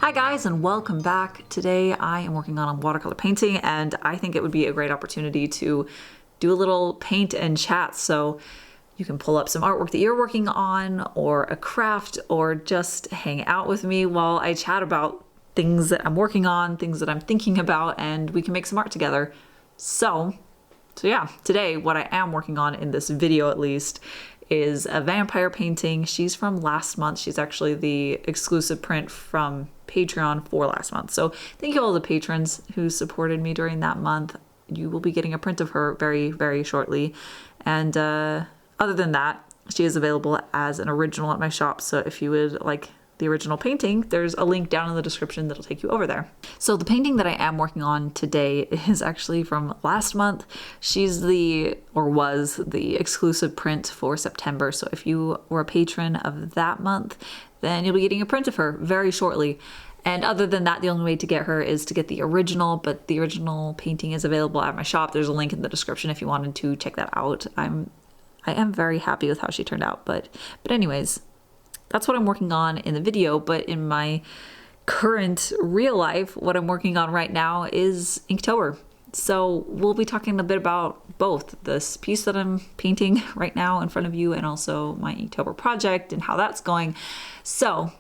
Hi guys, and welcome back. Today I am working on a watercolor painting, and I think it would be a great opportunity to do a little paint and chat. So you can pull up some artwork that you're working on, or a craft, or just hang out with me while I chat about things that I'm working on, things that I'm thinking about, and we can make some art together. So yeah, today what I am working on, in this video at least, is a vampire painting. She's from last month. She's actually the exclusive print from Patreon for last month. So thank you all the patrons who supported me during that month. You will be getting a print of her very, very shortly. And other than that, she is available as an original at my shop. So if you would like the original painting, there's a link down in the description that'll take you over there. So the painting that I am working on today is actually from last month. She's was the exclusive print for September. So if you were a patron of that month, then you'll be getting a print of her very shortly. And other than that, the only way to get her is to get the original, but the original painting is available at my shop. There's a link in the description if you wanted to check that out. I am very happy with how she turned out, but anyways, that's what I'm working on in the video. But in my current real life, what I'm working on right now is Inktober. So we'll be talking a bit about both this piece that I'm painting right now in front of you, and also my Inktober project and how that's going. So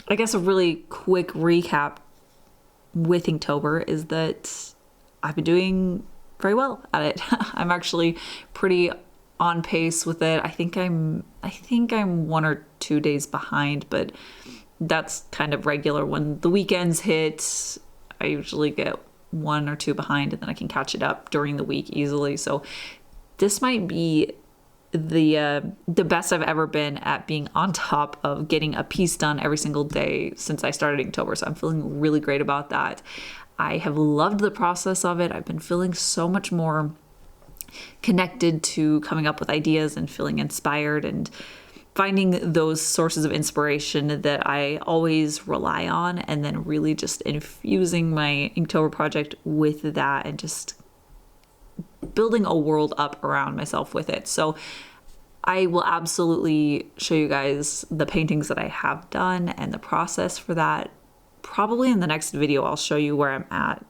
I guess a really quick recap with Inktober is that I've been doing very well at it. I'm actually pretty on pace with it. I think I'm 1 or 2 days behind, but that's kind of regular. When the weekends hit, I usually get 1 or 2 behind, and then I can catch it up during the week easily. So this might be the best I've ever been at being on top of getting a piece done every single day since I started Inktober. So I'm feeling really great about that. I have loved the process of it. I've been feeling so much more connected to coming up with ideas and feeling inspired and finding those sources of inspiration that I always rely on, and then really just infusing my Inktober project with that and just building a world up around myself with it. So I will absolutely show you guys the paintings that I have done and the process for that. Probably in the next video, I'll show you where I'm at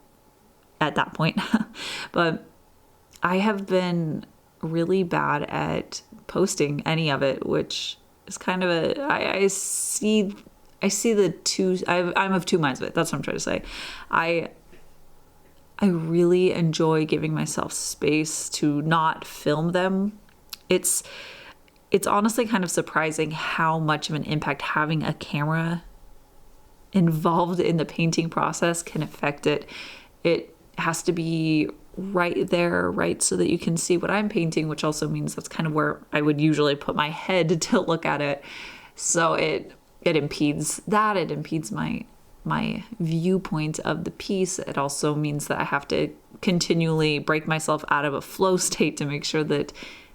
that point. But I have been really bad at posting any of it, which is kind of I see the two, I'm of two minds of it. That's what I'm trying to say. I really enjoy giving myself space to not film them. It's honestly kind of surprising how much of an impact having a camera involved in the painting process can affect it. It has to be right there, right, so that you can see what I'm painting, which also means that's kind of where I would usually put my head to look at it. So it impedes that. It impedes my viewpoint of the piece. It also means that I have to continually break myself out of a flow state to make sure that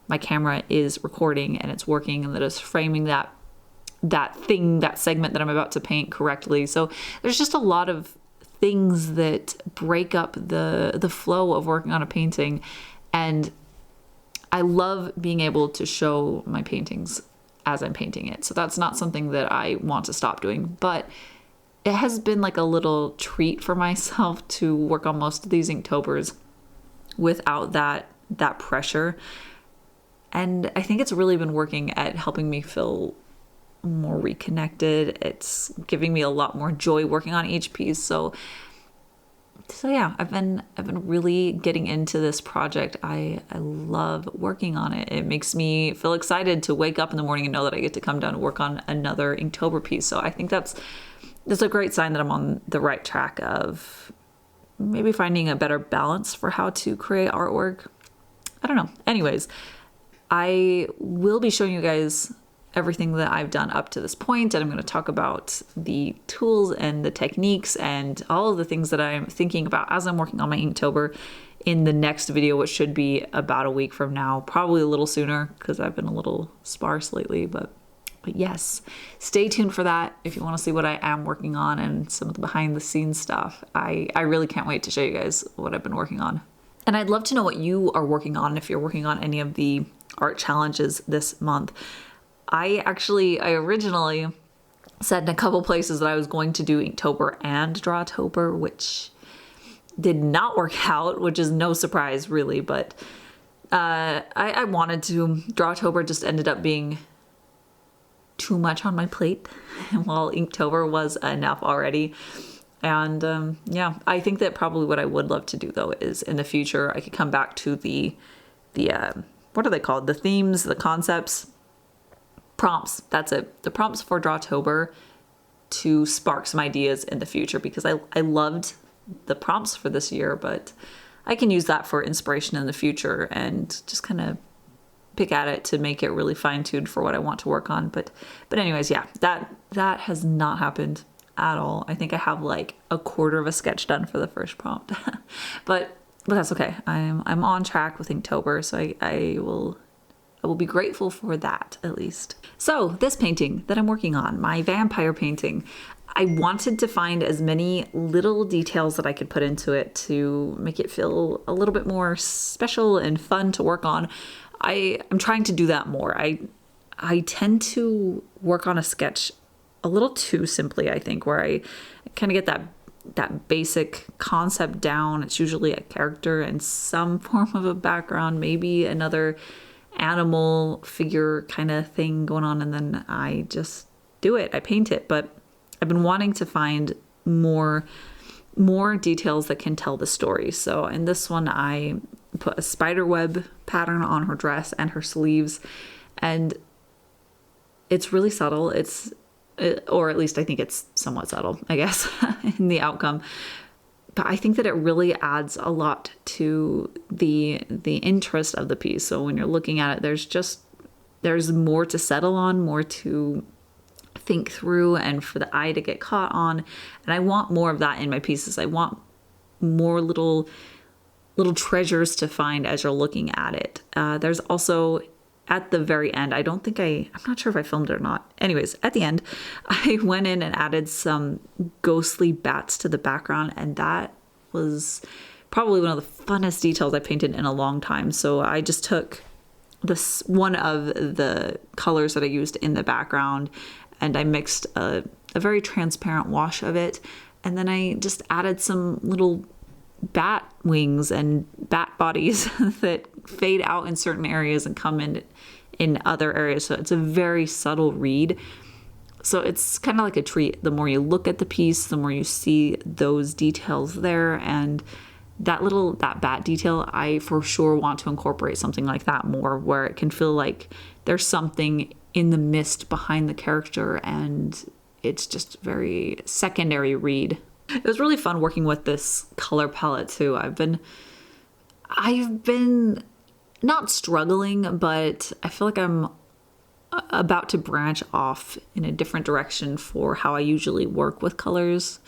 my camera is recording and it's working, and that it's framing that segment that I'm about to paint correctly. So there's just a lot of things that break up the flow of working on a painting, and I love being able to show my paintings as I'm painting it. So that's not something that I want to stop doing, but it has been like a little treat for myself to work on most of these Inktober's without that pressure. And I think it's really been working at helping me feel more reconnected. It's giving me a lot more joy working on each piece. So yeah, I've been really getting into this project. I love working on it. It makes me feel excited to wake up in the morning and know that I get to come down and work on another Inktober piece. So I think that's a great sign that I'm on the right track of maybe finding a better balance for how to create artwork. I don't know. Anyways, I will be showing you guys everything that I've done up to this point, and I'm going to talk about the tools and the techniques and all of the things that I'm thinking about as I'm working on my Inktober in the next video, which should be about a week from now, probably a little sooner because I've been a little sparse lately, but yes, stay tuned for that if you want to see what I am working on and some of the behind the scenes stuff. I really can't wait to show you guys what I've been working on. And I'd love to know what you are working on, if you're working on any of the art challenges this month. I originally said in a couple places that I was going to do Inktober and Drawtober, which did not work out, which is no surprise really, but I wanted to. Drawtober just ended up being too much on my plate, while Inktober was enough already. And yeah, I think that probably what I would love to do though is in the future I could come back to the what are they called? The themes, the concepts, prompts. That's it. The prompts for Drawtober to spark some ideas in the future, because I loved the prompts for this year, but I can use that for inspiration in the future and just kind of pick at it to make it really fine-tuned for what I want to work on. But anyways, yeah, that has not happened at all. I think I have like a quarter of a sketch done for the first prompt. but that's okay. I'm on track with Inktober, so I will be grateful for that at least. So this painting that I'm working on, my vampire painting, I wanted to find as many little details that I could put into it to make it feel a little bit more special and fun to work on. I'm trying to do that more. I tend to work on a sketch a little too simply, I think, where I kind of get that basic concept down. It's usually a character and some form of a background, maybe another animal figure kind of thing going on, and then I just do it. I paint it. But I've been wanting to find more details that can tell the story. So in this one, I put a spider web pattern on her dress and her sleeves, and it's really subtle. Or at least I think it's somewhat subtle, I guess, in the outcome. But I think that it really adds a lot to the interest of the piece. So when you're looking at it, there's more to settle on, more to think through, and for the eye to get caught on. And I want more of that in my pieces. I want more little treasures to find as you're looking at it. There's also, at the very end, I'm not sure if I filmed it or not. Anyways, at the end, I went in and added some ghostly bats to the background, and that was probably one of the funnest details I painted in a long time. So I just took one of the colors that I used in the background, and I mixed a very transparent wash of it, and then I just added some little bat wings and bat bodies that fade out in certain areas and come in other areas. So it's a very subtle read. So it's kind of like a treat. The more you look at the piece, the more you see those details there. And that bat detail, I for sure want to incorporate something like that more, where it can feel like there's something in the mist behind the character and it's just very secondary read. It was really fun working with this color palette too. I've been not struggling, but I feel like I'm about to branch off in a different direction for how I usually work with colors.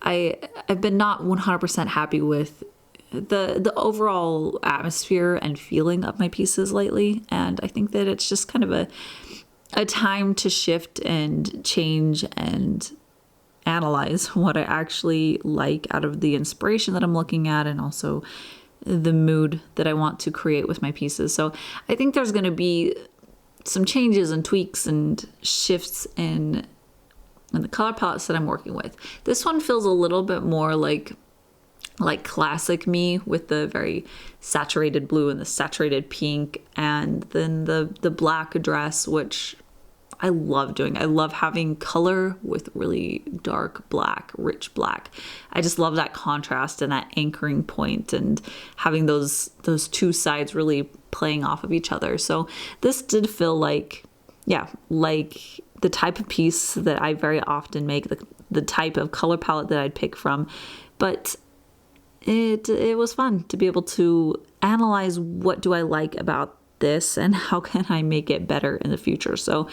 I've been not 100% happy with the overall atmosphere and feeling of my pieces lately, and I think that it's just kind of a time to shift and change and analyze what I actually like out of the inspiration that I'm looking at, and also the mood that I want to create with my pieces. So I think there's going to be some changes and tweaks and shifts in the color palettes that I'm working with. This one feels a little bit more like classic me, with the very saturated blue and the saturated pink, and then the black dress, which I love doing. I love having color with really dark black, rich black. I just love that contrast and that anchoring point, and having those two sides really playing off of each other. So this did feel like the type of piece that I very often make, the type of color palette that I'd pick from. But it was fun to be able to analyze what do I like about this and how can I make it better in the future. So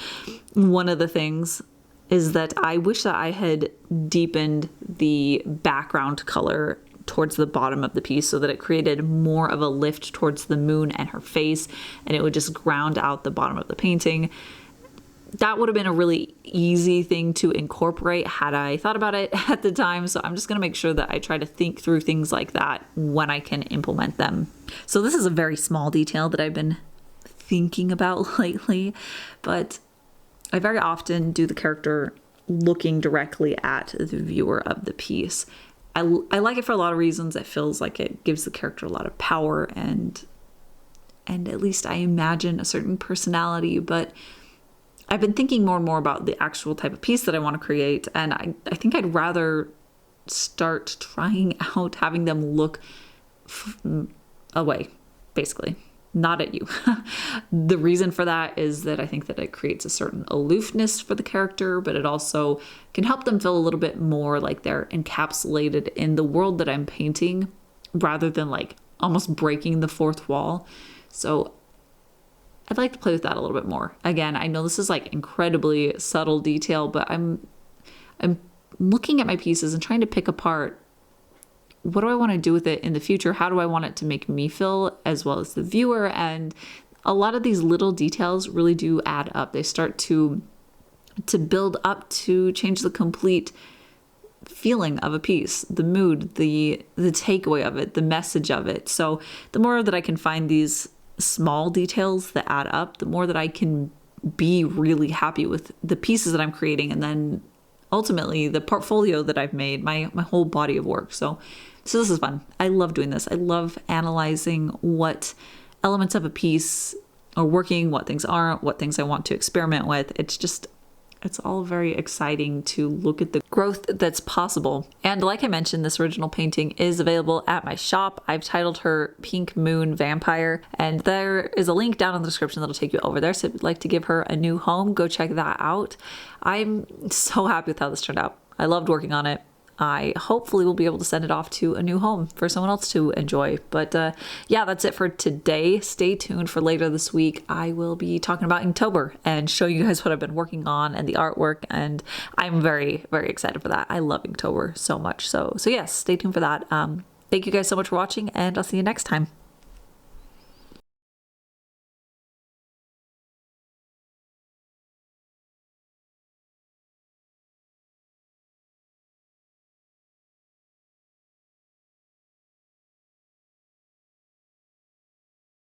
one of the things is that I wish that I had deepened the background color towards the bottom of the piece so that it created more of a lift towards the moon and her face, and it would just ground out the bottom of the painting. That would have been a really easy thing to incorporate had I thought about it at the time. So I'm just going to make sure that I try to think through things like that when I can implement them. So this is a very small detail that I've been thinking about lately, but I very often do the character looking directly at the viewer of the piece. I like it for a lot of reasons. It feels like it gives the character a lot of power, and at least I imagine a certain personality. But I've been thinking more and more about the actual type of piece that I want to create, and I think I'd rather start trying out having them look away, basically, not at you. The reason for that is that I think that it creates a certain aloofness for the character, but it also can help them feel a little bit more like they're encapsulated in the world that I'm painting, rather than like almost breaking the fourth wall. So I'd like to play with that a little bit more. Again, I know this is like incredibly subtle detail, but I'm looking at my pieces and trying to pick apart, what do I want to do with it in the future? How do I want it to make me feel as well as the viewer? And a lot of these little details really do add up. They start to build up to change the complete feeling of a piece, the mood, the takeaway of it, the message of it. So the more that I can find these small details that add up, the more that I can be really happy with the pieces that I'm creating, and then ultimately the portfolio that I've made, my whole body of work. So this is fun. I love doing this. I love analyzing what elements of a piece are working, what things aren't, what things I want to experiment with. It's all very exciting to look at the growth that's possible. And like I mentioned, this original painting is available at my shop. I've titled her Pink Moon Vampire, and there is a link down in the description that'll take you over there. So if you'd like to give her a new home, go check that out. I'm so happy with how this turned out. I loved working on it. I hopefully will be able to send it off to a new home for someone else to enjoy. But yeah, that's it for today. Stay tuned for later this week. I will be talking about Inktober and show you guys what I've been working on and the artwork. And I'm very, very excited for that. I love Inktober so much. So yes, stay tuned for that. Thank you guys so much for watching, and I'll see you next time.